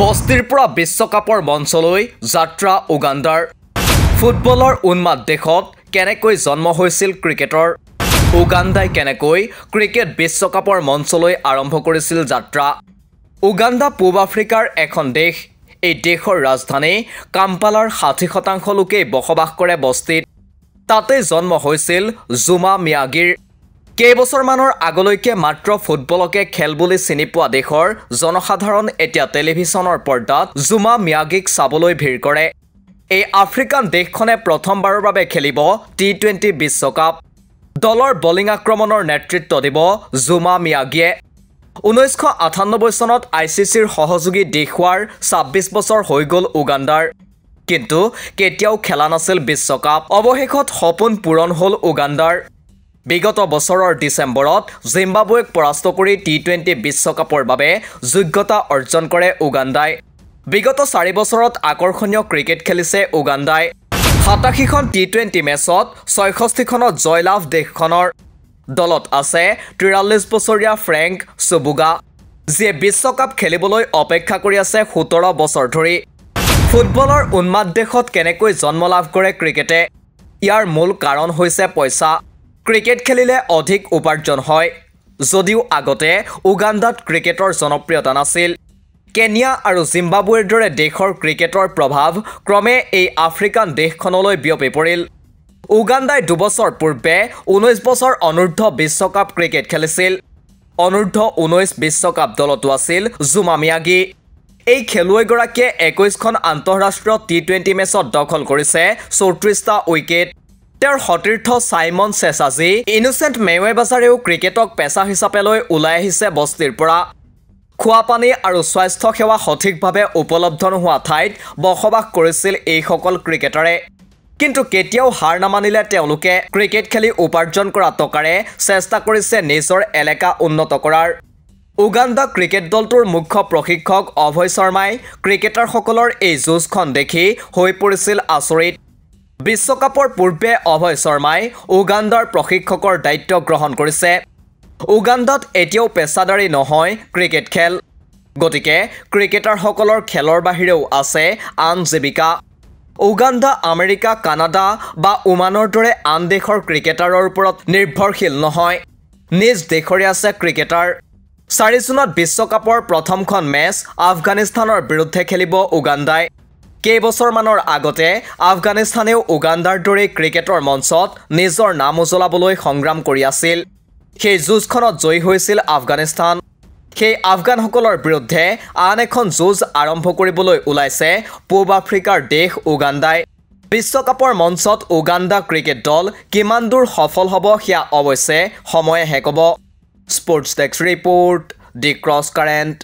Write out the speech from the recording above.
বস্তিৰ পৰা বিশ্বকাপৰ মঞ্চলৈ যাত্ৰা উগাণ্ডাৰ ফুটবলৰ উন্মাদ দেশত কেনেকৈ জন্ম হৈছিল ক্ৰিকেটৰ উগাণ্ডাই কেনেকৈ ক্ৰিকেট বিশ্বকাপৰ মঞ্চলৈ আৰম্ভ কৰিছিল যাত্ৰা উগাণ্ডা পূব আফ্ৰিকাৰ এখন দেশ এই দেশৰ ৰাজধানী কাম্পালাৰ 60% লোকে বসবাস কৰে বস্তিত তাতে জন্ম হৈছিল জুমা মিয়াগিৰ কেইবছৰমানৰ আগলৈকে মাত্ৰ ফুটবলকে খেল বুলি চিনি পোৱা দেশৰ জনসাধাৰণ এতিয়া টেলিভিছনৰ পৰ্দাত জুমা মিয়াগিক চাবলৈ ভিৰ কৰে এই আফ্ৰিকান দেশখনে প্ৰথমবাৰৰ বাবে খেলিব টি20 বিশ্বকাপ দলৰ বলিং আক্ৰমণৰ নেতৃত্ব দিব জুমা মিয়াগিয়ে 1998 চনত আইচিচিৰ সহযোগী দেশ হোৱাৰ 26 বছৰ হৈ গ'ল উগাণ্ডাৰ কিন্তু কেতিয়াও খেলা নাছিল বিশ্বকাপ অৱশেষত সপোন পূৰণ হ'ল উগাণ্ডাৰ বিগত বছৰৰ ডিসেম্বৰত জিম্বাবুৱেক পৰাস্ত কৰি টি20 বিশ্বকাপৰ বাবে যোগ্যতা অৰ্জন কৰে উগাণ্ডাই বিগত 4 বছৰত আকৰ্ষণীয় ক্ৰিকেট খেলিছে উগাণ্ডাই 87খন টি20 মেচত 66খনত জয়লাভ দেশখনৰ দলত আছে 43 বছৰীয়া ফ্ৰেংক চুবুগা যিয়ে বিশ্বকাপ খেলিবলৈ অপেক্ষা কৰি আছে 17 বছৰ ধৰি ফুটবলৰ উন্মাদ দেশত কেনেকৈ জন্ম লাভ কৰে ক্ৰিকেটে ইয়াৰ মূল কাৰণ হৈছে পইচা ক্ৰিকেট খেলিলে অধিক উপাৰ্জন হয় যদিও আগতে উগাণ্ডাত ক্ৰিকেটৰ জনপ্ৰিয়তা নাছিল কেনিয়া আৰু জিম্বাবুৱেৰ দৰে দেশৰ ক্ৰিকেটৰ প্ৰভাৱ ক্ৰমে এই আফ্ৰিকান দেশখনলৈ বিয়পি পৰিল উগাণ্ডাই 2 বছৰ পূৰ্বে 19 বছৰ অনূৰ্ধ্ব বিশ্বকাপ ক্ৰিকেট খেলিছিল অনূৰ্ধ্ব 19 বিশ্বকাপ দলতো আছিল জুমা মিয়াগি এই খেলুৱৈগৰাকীয়ে 21খন আন্তঃৰাষ্ট্ৰীয় টি20 মেচত দখল কৰিছে 34টা উইকেট তেওঁৰ সতীৰ্থ সাইমন চেচাজি ইনোচেন্ট মেৱেবাজাৰেও ক্ৰিকেটক পেছা হিচাপে লৈ ওলাই আহিছে বস্তিৰ পৰা খোৱাপানী আৰু স্বাস্থ্য সেৱা সঠিকভাৱে উপলব্ধ নোহোৱা ঠাইত বসবাস কৰিছিল এই সকল ক্ৰিকেটাৰে কিন্তু কেতিয়াও হাৰ নামানিলে তেওঁলোকে ক্ৰিকেট খেলি উপাৰ্জন কৰা টকাৰে চেষ্টা কৰিছে নিজৰ এলেকা উন্নত কৰাৰ উগাণ্ডা ক্ৰিকেট দলটোৰ মুখ্য প্ৰশিক্ষক অভয় শৰ্মাই ক্ৰিকেটাৰসকলৰ এই যুঁজখন দেখি হৈ পৰিছিল আচৰিত বিশ্বকাপৰ পূৰ্বে অভয় শৰ্মাই উগাণ্ডাৰ প্ৰশিক্ষকৰ দায়িত্ব গ্ৰহণ কৰিছে উগাণ্ডাত এতিয়াও পেছাদাৰী নহয় ক্ৰিকেট খেল গতিকে ক্ৰিকেটাৰসকলৰ খেলৰ বাহিৰেও আছে আন জীৱিকা উগাণ্ডা আমেৰিকা কানাডা বা ওমানৰ দৰে আন দেশৰ ক্ৰিকেটাৰৰ ওপৰত নিৰ্ভৰশীল নহয় নিজ দেশৰে আছে ক্ৰিকেটাৰ 4 জুনত বিশ্বকাপৰ প্ৰথমখন মেচ আফগানিস্তানৰ বিৰুদ্ধে খেলিব উগাণ্ডাই কেইবছৰমানৰ আগতে আফগানিস্তানেও উগাণ্ডাৰ দৰে ক্ৰিকেটৰ মঞ্চত নিজৰ নাম উজ্বলাবলৈ সংগ্ৰাম কৰি আছিল সেই যুঁজখনত জয়ী হৈছিল আফগানিস্তান সেই আফগানসকলৰ বিৰুদ্ধে আন এখন যুঁজ আৰম্ভ কৰিবলৈ ওলাইছে পূব আফ্ৰিকাৰ দেশ উগাণ্ডাই বিশ্বকাপৰ মঞ্চত উগাণ্ডা ক্ৰিকেট দল কিমান দূৰ সফল হ'ব সেয়া অৱশ্যে সময়ে হে ক'ব স্পৰ্টছ ডেস্ক ৰিপৰ্ট দি ক্ৰছ কাৰেণ্ট